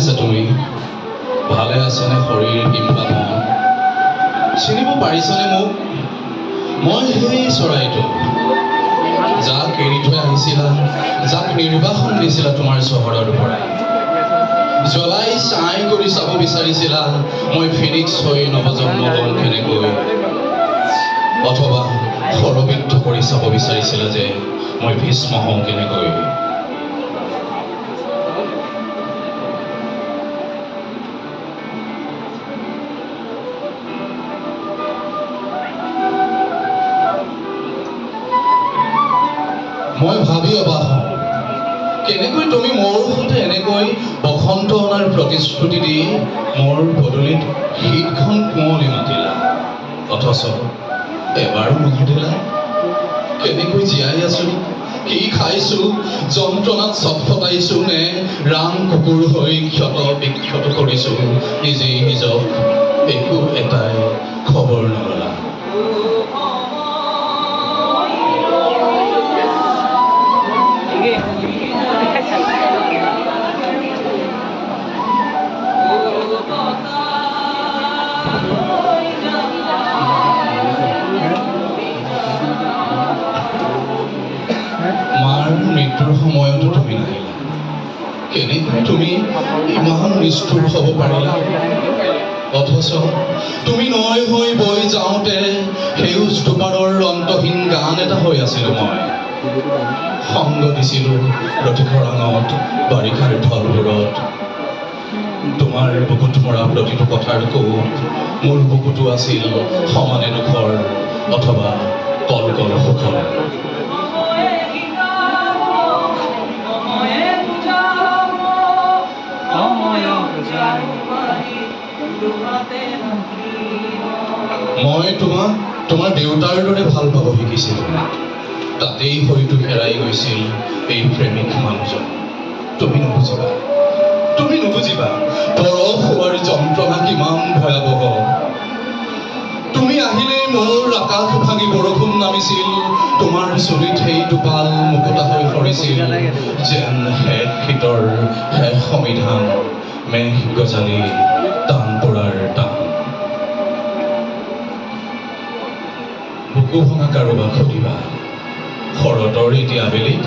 আছা তুমি? ভালে আছনে শৰীৰ কিম্বা মন? চিনিব পাৰিছনে মোক? মই সেই চৰাইটো, যাক এৰি থৈ আহিছিলা, যাক নিৰ্বাসন দিছিলা তোমাৰ চহৰৰ পৰা। জ্বলাই ছাই কৰি চাব বিচাৰিছিলা মই ফিনিক্স হৈ নৱজন্ম হল কেনেকৈ, অথবা সৰবিদ্ধ কৰি চাব বিচাৰিছিলা যে মই ভীষ্ম হওঁ কেনেকৈ। মই ভাবি অবাক হওঁ, কেনেকৈ তুমি মোৰ সৈতে এনেকৈ বসন্ত অনাৰ প্ৰতিশ্ৰুতি দি মোৰ পদূলিত শীতখন কুঁৱলী মাতিলা, অথচ এবাৰো নুসুধিলা কেনেকৈ জীয়াই আছো, কি খাইছো, যন্ত্ৰণাত ছটফটাইছো নে ৰাম কুকুৰ হৈ ক্ষত বিক্ষত কৰিছো নিজেই নিজক, একো এটাই খবৰ নললা। মাৰ মৃত্যুৰ সময়তো তুমি নাহিলা, কেনেকৈ তুমি ইমান নিষ্ঠুৰ হ'ব পাৰিলা? অথচ তুমি নৈ হৈ বৈ যাওঁতে সেউজ দুপাৰৰ অন্তহীন গান এটা হৈ আছিলো মই। সংগ দিছিলো প্ৰতিখৰাঙত বাৰিষাৰ ঢলবোৰত। তোমাৰ বুকুত মৰা প্ৰতিটো কথাৰ কোব মোৰ বুকুতো আছিল সমানে দুখৰ অথবা কলকল সুখৰ। মই তোমাক তোমাৰ দেউতাৰ দৰে ভাল পাব শিকিছিলো, তাতেই হয়তো হেৰাই গৈছিল এই প্ৰেমিক মানুহজন। তুমি নুবুজিবা, তুমি নুবুজিবা বৰফ হোৱাৰ যন্ত্ৰণা কিমান ভয়াৱহ। তুমি আহিলেই মোৰ আকাশ ভাঙি বৰষুণ নামিছিল, তোমাৰ চুলিত সেই টোপাল মুকুতা হৈ সৰিছিল যেন শেষ শীতৰ শেষ সমিধান, মেঘ গজালি টান পৰাৰ টান। বুকু ভঙা কাৰোবাক সুধিবা, শৰতৰ এতিয়া আবেলিত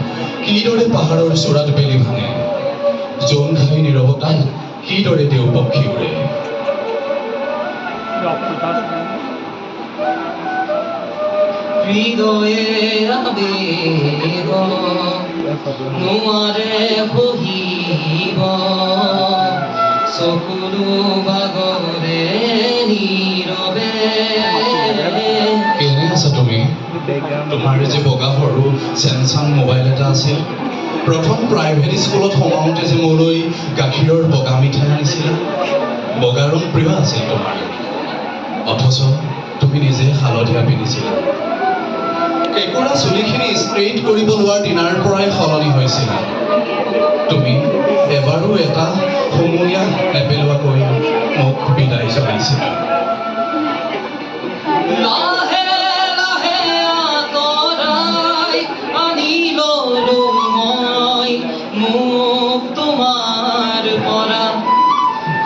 কিদৰে পাহাৰৰ চূড়াত বেলি ভাঙে, জোন ঘাই নীৰৱতাত কিদৰে দেও পক্ষী উৰে। হৃদয়েৰ আবেগ নোৱাৰে বহিব, চকুলো বাগৰে নীৰৱে। কেনে আছা তুমি? তোমাৰ যে বগা সৰু চেমচাং মোবাইল এটা আছিল, প্ৰথম প্ৰাইভেট স্কুলত সোমাওঁতে যে মোলৈ গাখীৰৰ বগা মিঠাই আনিছিলা, বগা ৰং প্ৰিয় আছিল তোমাৰ, অথচ তুমি নিজে হালধীয়া পিন্ধিছিলা। কেঁকুৰা চুলিখিনি ষ্ট্ৰেইট কৰিব লোৱাৰ দিনাৰ পৰাই সলনি হৈছিল। তুমি এবাৰো এটা হুমুনিয়া নেপেলোৱাকৈ মোক বিদায় জনাইছিলা। লাহে লাহে আঁতৰাই আনি ললো মই মোক তোমাৰ পৰা,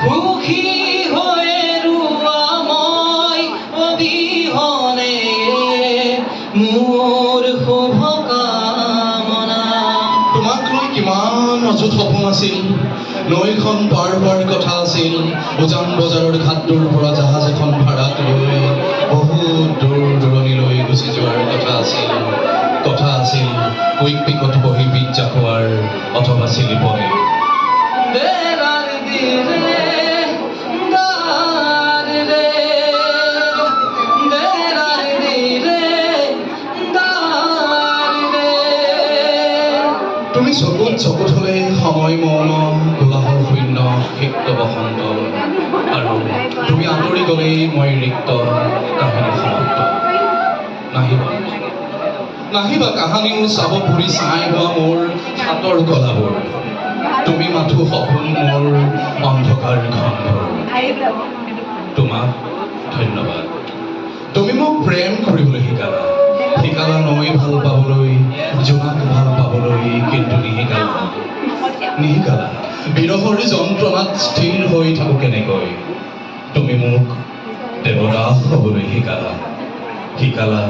সুখী হৈ ৰোৱা মই অবিহনে মোৰ শুভকামনা। তোমাক লৈ কিমান অযুত সপোন আছিল, নৈখন পাৰ হোৱাৰ কথা আছিল, উজান বজাৰৰ ঘাটটোৰ পৰা জাহাজ এখন ভাড়াত লৈ বহুত দূৰ দূৰণিলৈ গুচি যোৱাৰ কথা আছিল কুইক পিকত বহি পিজ্জা খোৱাৰ অথবা চিলি পনীৰ। তুমি চকুত চকুত হলে সময় মৌন, কোলাহল শূন্য সিক্ত বসন্ত, আৰু তুমি আঁতৰি গলেই মই ৰিক্ত, কাহিনী সমাপ্ত। নাহিবা নাহিবা কাহানিও চাব ফুৰি চাই হোৱা মোৰ হাতৰ কলাবোৰ, তুমি মাথো সপোন মোৰ অন্ধকাৰ ঘনঘৰ। তোমাক ধন্যবাদ, তুমি মোক প্ৰেম কৰিবলৈ শিকালা নৈ ভাল পাবলৈ, জোনাক ভাল পাবলৈ, কিন্তু নিশিকালা বিৰহৰ যন্ত্ৰণাত স্থিৰ হৈ থাকো কেনেকৈ তুমি মোক দেৱদাস হ'বলৈ শিকালা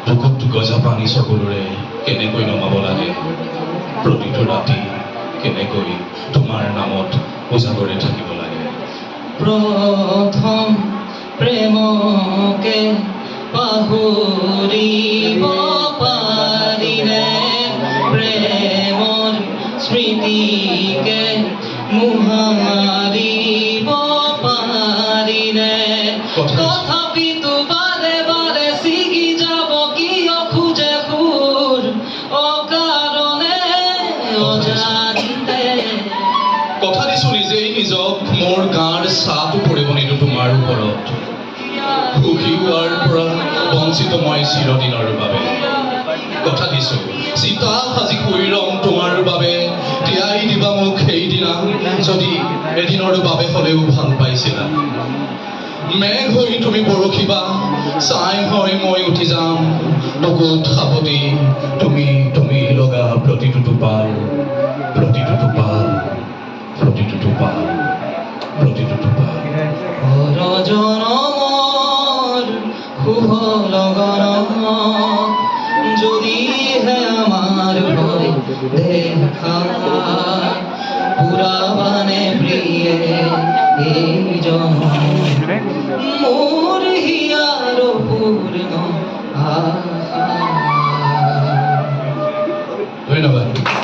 বুকুত গজা পানী চকুলোৰে কেনেকৈ নমাব লাগে প্ৰতিটো ৰাতি কেনেকৈ তোমাৰ নামত উজাগৰে থাকিব লাগে প্ৰথম প্ৰেমকে পাহৰিব পাৰিনে প্ৰেমৰ স্মৃতিকে মোহাৰিব পাৰিনে তথাপিতো বাৰে বাৰে ছিগি যাব কিয় খোজে সুৰ অকাৰণে অজানিতে কথা দিছো নিজেই নিজক মোৰ গাৰ ছাঁটো পৰিব নিদো তোমাৰ ওপৰত সুখী হোৱাৰ পৰা বঞ্চিত মই চিৰদিনৰ বাবে কথা দিছো চিতা সাজি শুই ৰম তোমাৰ বাবে তিয়াই দিবা মোক সেইদিনা যদি এদিনৰ বাবে হ'লেও ভাল পাইছিলা মেঘ হৈ তুমি বৰষিবা ছাই হৈ মই উঠি যাম বুকুত সাৱটি তুমি লগা প্ৰতিটো টোপাল জনমৰ শুভ লগন যদিহে আমাৰ হয় দেখা